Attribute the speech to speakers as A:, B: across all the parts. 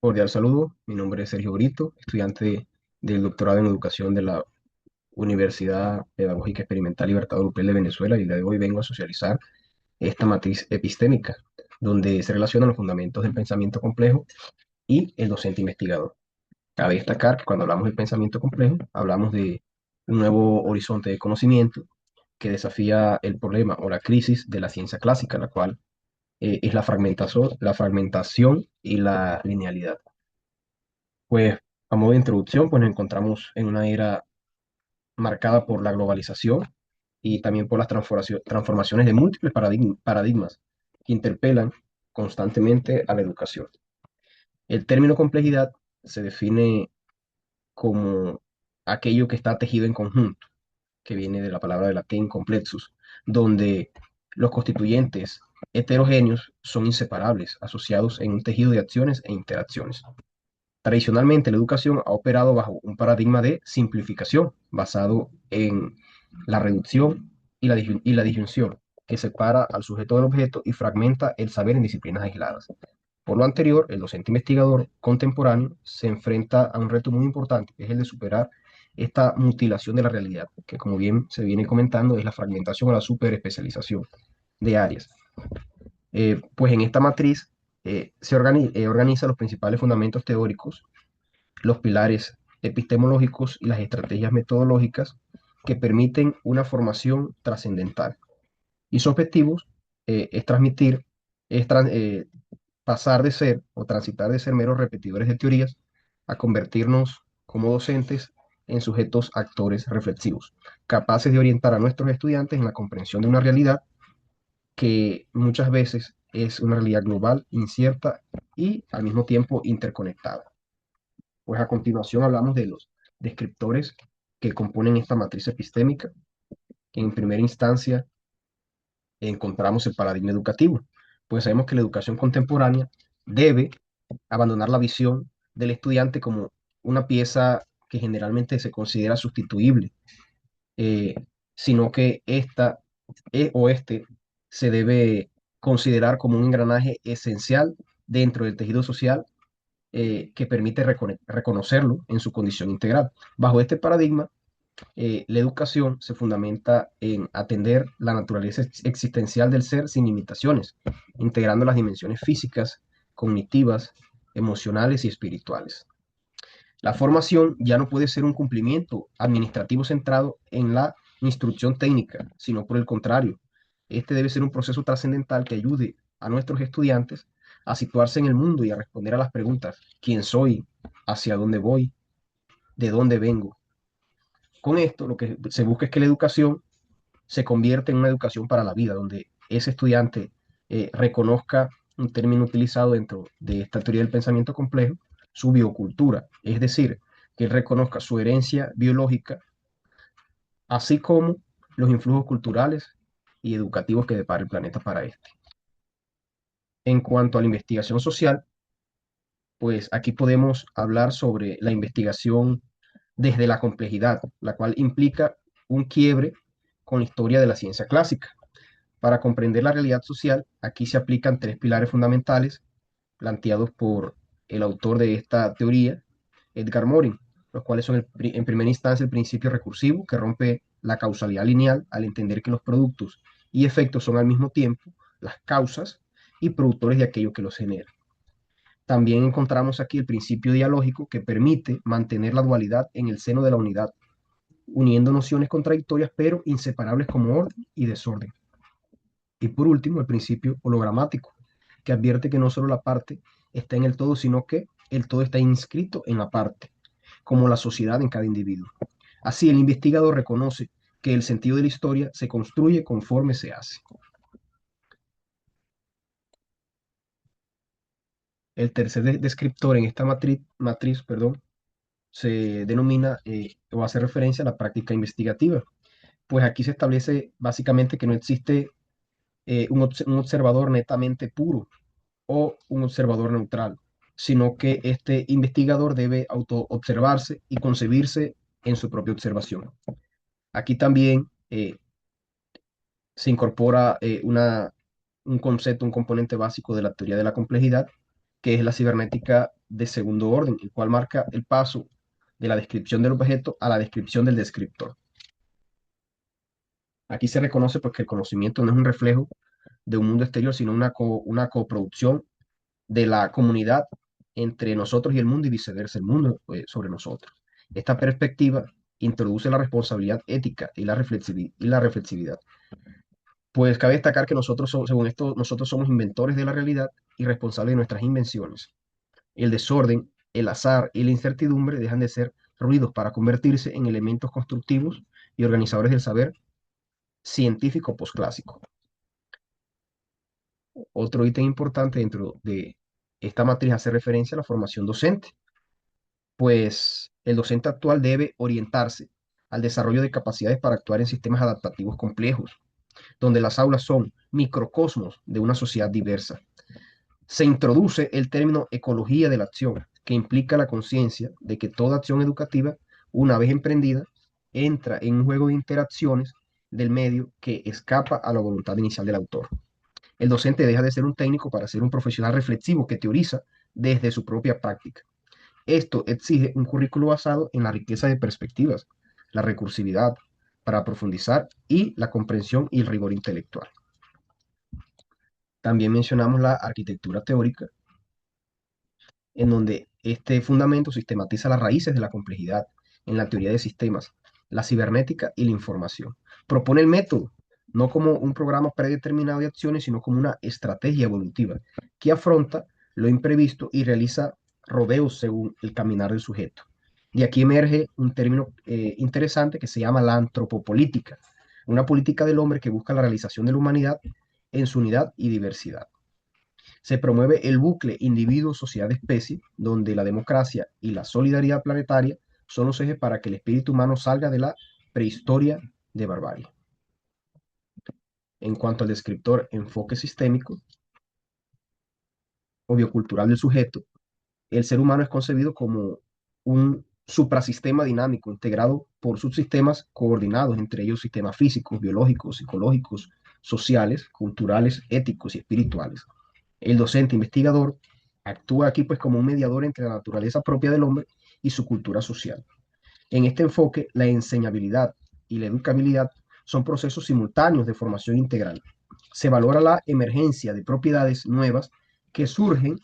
A: Cordial saludo, mi nombre es Sergio Brito, estudiante del doctorado en educación de la Universidad Pedagógica Experimental Libertador Upel de Venezuela y el día de hoy vengo a socializar esta matriz epistémica, donde se relacionan los fundamentos del pensamiento complejo y el docente investigador. Cabe destacar que cuando hablamos del pensamiento complejo, hablamos de un nuevo horizonte de conocimiento que desafía el problema o la crisis de la ciencia clásica, la cual es la fragmentación y la linealidad. Pues a modo de introducción, pues nos encontramos en una era marcada por la globalización y también por las transformaciones de múltiples paradigmas que interpelan constantemente a la educación. El término complejidad se define como aquello que está tejido en conjunto, que viene de la palabra de latín complexus, donde los constituyentes heterogéneos son inseparables, asociados en un tejido de acciones e interacciones. Tradicionalmente, la educación ha operado bajo un paradigma de simplificación basado en la reducción y la disyunción, que separa al sujeto del objeto y fragmenta el saber en disciplinas aisladas. Por lo anterior, el docente investigador contemporáneo se enfrenta a un reto muy importante, que es el de superar esta mutilación de la realidad, que como bien se viene comentando, es la fragmentación o la superespecialización de áreas. Pues en esta matriz organiza los principales fundamentos teóricos, los pilares epistemológicos y las estrategias metodológicas que permiten una formación trascendental. Y su objetivo es transmitir, es pasar de ser o transitar de ser meros repetidores de teorías a convertirnos como docentes en sujetos actores reflexivos, capaces de orientar a nuestros estudiantes en la comprensión de una realidad que muchas veces es una realidad global, incierta y al mismo tiempo interconectada. Pues a continuación hablamos de los descriptores que componen esta matriz epistémica, que en primera instancia encontramos el paradigma educativo. Pues sabemos que la educación contemporánea debe abandonar la visión del estudiante como una pieza que generalmente se considera sustituible, eh, sino que esta o este se debe considerar como un engranaje esencial dentro del tejido social que permite reconocerlo en su condición integral. Bajo este paradigma, la educación se fundamenta en atender la naturaleza existencial del ser sin limitaciones, integrando las dimensiones físicas, cognitivas, emocionales y espirituales. La formación ya no puede ser un cumplimiento administrativo centrado en la instrucción técnica, sino por el contrario, este debe ser un proceso trascendental que ayude a nuestros estudiantes a situarse en el mundo y a responder a las preguntas: ¿quién soy? ¿Hacia dónde voy? ¿De dónde vengo? Con esto, lo que se busca es que la educación se convierta en una educación para la vida, donde ese estudiante reconozca un término utilizado dentro de esta teoría del pensamiento complejo, su biocultura, es decir, que él reconozca su herencia biológica, así como los influjos culturales y educativos que depara el planeta para este. En cuanto a la investigación social, pues aquí podemos hablar sobre la investigación desde la complejidad, la cual implica un quiebre con la historia de la ciencia clásica. Para comprender la realidad social, aquí se aplican tres pilares fundamentales planteados por el autor de esta teoría, Edgar Morin, los cuales son en primera instancia el principio recursivo, que rompe la causalidad lineal al entender que los productos y efectos son al mismo tiempo las causas y productores de aquello que los genera. También encontramos aquí el principio dialógico que permite mantener la dualidad en el seno de la unidad, uniendo nociones contradictorias pero inseparables como orden y desorden. Y por último, el principio hologramático, que advierte que no solo la parte está en el todo, sino que el todo está inscrito en la parte, como la sociedad en cada individuo. Así, el investigador reconoce que el sentido de la historia se construye conforme se hace. El tercer descriptor en esta matriz, perdón, se denomina o hace referencia a la práctica investigativa. Pues aquí se establece básicamente que no existe un observador netamente puro o un observador neutral, sino que este investigador debe auto-observarse y concebirse en su propia observación. Aquí también se incorpora un concepto, un componente básico de la teoría de la complejidad, que es la cibernética de segundo orden, el cual marca el paso de la descripción del objeto a la descripción del descriptor. Aquí se reconoce pues, que el conocimiento no es un reflejo de un mundo exterior, sino una coproducción de la comunidad entre nosotros y el mundo y viceversa, el mundo sobre nosotros. Esta perspectiva introduce la responsabilidad ética y la reflexividad. Pues cabe destacar que según esto, nosotros somos inventores de la realidad y responsables de nuestras invenciones. El desorden, el azar y la incertidumbre dejan de ser ruidos para convertirse en elementos constructivos y organizadores del saber científico posclásico. Otro ítem importante dentro de esta matriz hace referencia a la formación docente, pues el docente actual debe orientarse al desarrollo de capacidades para actuar en sistemas adaptativos complejos, donde las aulas son microcosmos de una sociedad diversa. Se introduce el término ecología de la acción, que implica la conciencia de que toda acción educativa, una vez emprendida, entra en un juego de interacciones del medio que escapa a la voluntad inicial del autor. El docente deja de ser un técnico para ser un profesional reflexivo que teoriza desde su propia práctica. Esto exige un currículo basado en la riqueza de perspectivas, la recursividad, para profundizar y la comprensión y el rigor intelectual. También mencionamos la arquitectura teórica, en donde este fundamento sistematiza las raíces de la complejidad en la teoría de sistemas, la cibernética y la información. Propone el método, no como un programa predeterminado de acciones, sino como una estrategia evolutiva que afronta lo imprevisto y realiza rodeos según el caminar del sujeto. De aquí emerge un término interesante que se llama la antropopolítica, una política del hombre que busca la realización de la humanidad en su unidad y diversidad. Se promueve el bucle individuo-sociedad-especie, donde la democracia y la solidaridad planetaria son los ejes para que el espíritu humano salga de la prehistoria de barbarie. En cuanto al descriptor enfoque sistémico o biocultural del sujeto, el ser humano es concebido como un suprasistema dinámico integrado por subsistemas coordinados, entre ellos sistemas físicos, biológicos, psicológicos, sociales, culturales, éticos y espirituales. El docente investigador actúa aquí pues como un mediador entre la naturaleza propia del hombre y su cultura social. En este enfoque, la enseñabilidad y la educabilidad son procesos simultáneos de formación integral. Se valora la emergencia de propiedades nuevas que surgen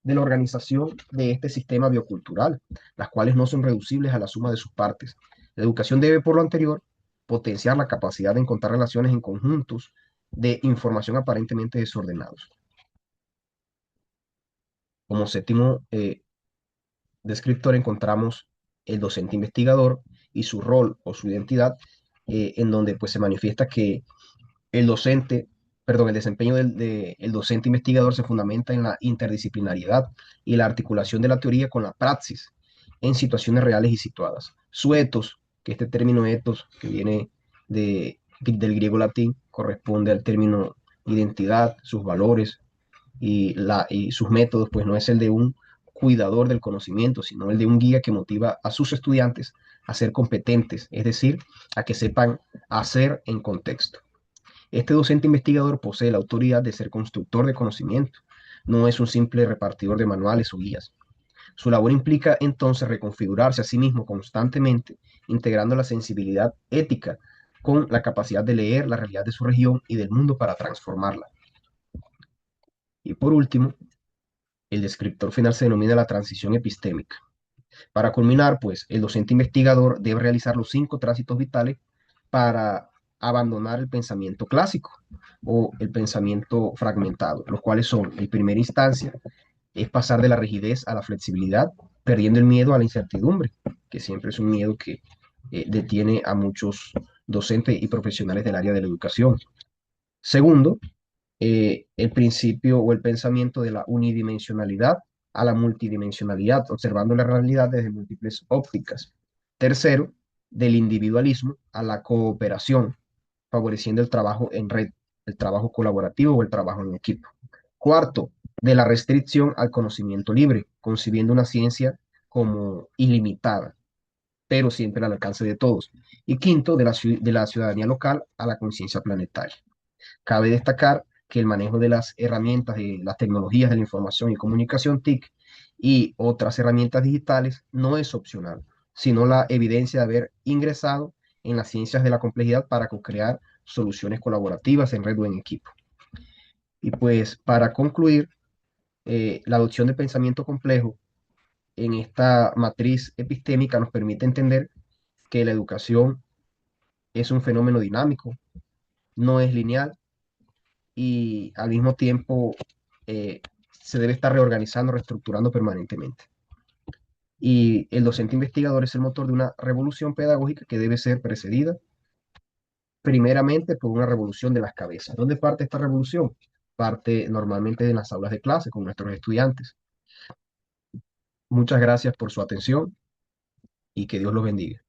A: de la organización de este sistema biocultural, las cuales no son reducibles a la suma de sus partes. La educación debe, por lo anterior, potenciar la capacidad de encontrar relaciones en conjuntos de información aparentemente desordenados. Como séptimo descriptor encontramos el docente investigador y su rol o su identidad, en donde pues se manifiesta que el docente, perdón, el desempeño el docente investigador se fundamenta en la interdisciplinariedad y la articulación de la teoría con la praxis en situaciones reales y situadas. Su ethos, que este término ethos, que viene del griego latín, corresponde al término identidad, sus valores, y sus métodos, pues no es el de un cuidador del conocimiento, sino el de un guía que motiva a sus estudiantes a ser competentes, es decir, a que sepan hacer en contexto. Este docente investigador posee la autoridad de ser constructor de conocimiento, no es un simple repartidor de manuales o guías. Su labor implica entonces reconfigurarse a sí mismo constantemente, integrando la sensibilidad ética con la capacidad de leer la realidad de su región y del mundo para transformarla. Y por último, el descriptor final se denomina la transición epistémica. Para culminar, pues, el docente investigador debe realizar los 5 tránsitos vitales para abandonar el pensamiento clásico o el pensamiento fragmentado, los cuales son, en primera instancia, es pasar de la rigidez a la flexibilidad, perdiendo el miedo a la incertidumbre, que siempre es un miedo que detiene a muchos docentes y profesionales del área de la educación. Segundo, el principio o el pensamiento de la unidimensionalidad a la multidimensionalidad, observando la realidad desde múltiples ópticas. Tercero, del individualismo a la cooperación, favoreciendo el trabajo en red, el trabajo colaborativo o el trabajo en equipo. Cuarto, de la restricción al conocimiento libre, concibiendo una ciencia como ilimitada, pero siempre al alcance de todos. Y quinto, de la ciudadanía local a la conciencia planetaria. Cabe destacar que el manejo de las herramientas de las tecnologías de la información y comunicación TIC y otras herramientas digitales no es opcional, sino la evidencia de haber ingresado en las ciencias de la complejidad para co-crear soluciones colaborativas en red o en equipo. Y pues para concluir, la adopción del pensamiento complejo en esta matriz epistémica nos permite entender que la educación es un fenómeno dinámico, no es lineal y al mismo tiempo eh, se debe estar reorganizando, reestructurando permanentemente. Y el docente investigador es el motor de una revolución pedagógica que debe ser precedida primeramente por una revolución de las cabezas. ¿Dónde parte esta revolución? Parte normalmente en las aulas de clase con nuestros estudiantes. Muchas gracias por su atención y que Dios los bendiga.